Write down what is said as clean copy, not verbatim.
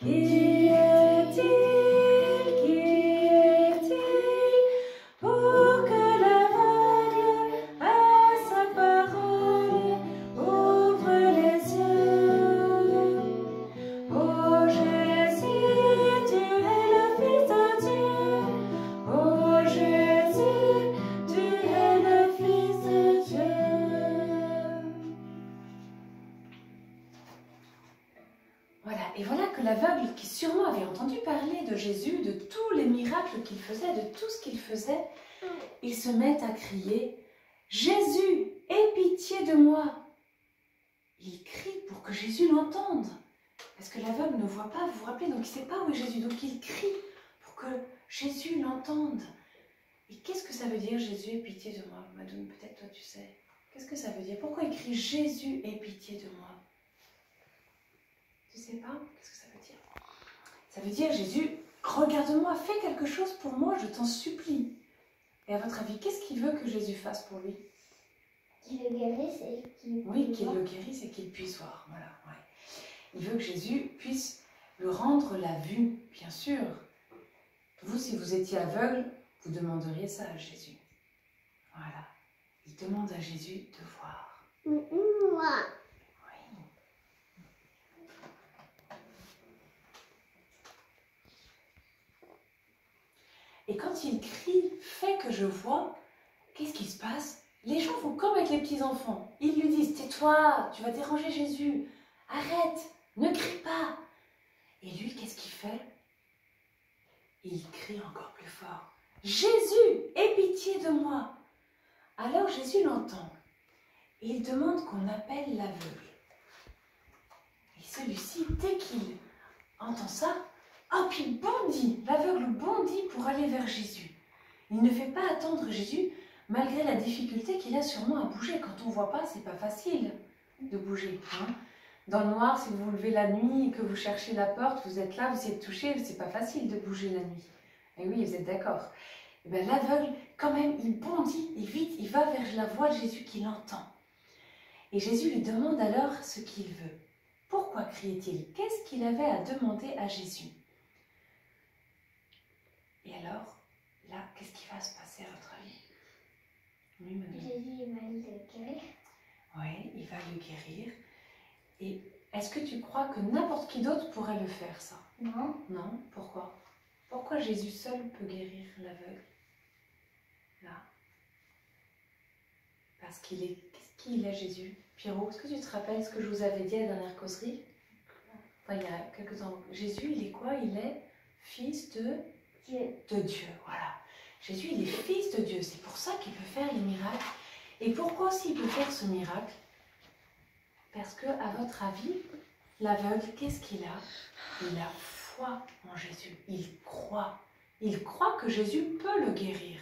Qui est-il pour que l'aveugle à sa parole ouvre les yeux? Ô Jésus, tu es le Fils de Dieu. Ô Jésus, tu es le Fils de Dieu. Voilà, et voilà que l'aveugle, qui sûrement avait entendu parler de Jésus, de tous les miracles qu'il faisait, de tout ce qu'il faisait, il se met à crier « Jésus, aie pitié de moi !» Il crie pour que Jésus l'entende. Parce que l'aveugle ne voit pas, vous vous rappelez, donc il ne sait pas où est Jésus. Donc il crie pour que Jésus l'entende. Et qu'est-ce que ça veut dire, Jésus, aie pitié de moi? Madoune, peut-être toi tu sais. Qu'est-ce que ça veut dire? Pourquoi il crie Jésus, aie pitié de moi? Tu sais pas? Qu'est-ce que ça veut dire? Ça veut dire, Jésus, regarde-moi, fais quelque chose pour moi, je t'en supplie. Et à votre avis, qu'est-ce qu'il veut que Jésus fasse pour lui? Qu'il le guérisse et qu'il Oui, qu'il le guérisse et qu'il puisse voir. Voilà, ouais. Il veut que Jésus puisse lui rendre la vue, bien sûr. Vous, si vous étiez aveugle, vous demanderiez ça à Jésus. Voilà. Il demande à Jésus de voir. Moi. Oui. Et quand il crie « Fais que je vois », qu'est-ce qui se passe? Les gens font comme avec les petits-enfants. Ils lui disent « Tais-toi, tu vas déranger Jésus. Arrête, ne crie pas. » Et lui, qu'est-ce qu'il fait? Il crie encore plus fort. « Jésus, aie pitié de moi !» Alors Jésus l'entend. Et il demande qu'on appelle l'aveugle. Et celui-ci, dès qu'il entend ça, hop, il bondit. L'aveugle bondit pour aller vers Jésus. Il ne fait pas attendre Jésus, malgré la difficulté qu'il a sûrement à bouger. Quand on ne voit pas, c'est pas facile de bouger. Hein. Dans le noir, si vous vous levez la nuit et que vous cherchez la porte, vous êtes là, vous essayez de toucher, c'est pas facile de bouger la nuit. Et oui, vous êtes d'accord. Et bien l'aveugle, quand même, il bondit et vite, il va vers la voix de Jésus qu'il entend. Et Jésus lui demande alors ce qu'il veut. Pourquoi criait-il? Qu'est-ce qu'il avait à demander à Jésus? Et alors, là, qu'est-ce qui va se passer à votre avis? Oui, madame. Jésus va le guérir. Oui, il va le guérir. Et est-ce que tu crois que n'importe qui d'autre pourrait le faire, ça? Non. Non, pourquoi? Pourquoi Jésus seul peut guérir l'aveugle? Là. Parce qu'il est... Qu'est-ce qu'il est, Jésus? Pierrot, est-ce que tu te rappelles ce que je vous avais dit à la dernière causerie? Enfin, il y a quelques temps. Jésus, il est quoi? Il est fils de Dieu. De Dieu, voilà. Jésus, il est fils de Dieu. C'est pour ça qu'il peut faire les miracles. Et pourquoi aussi il peut faire ce miracle? Parce que, à votre avis, l'aveugle, qu'est-ce qu'il a? Il a foi en Jésus. Il croit. Il croit que Jésus peut le guérir.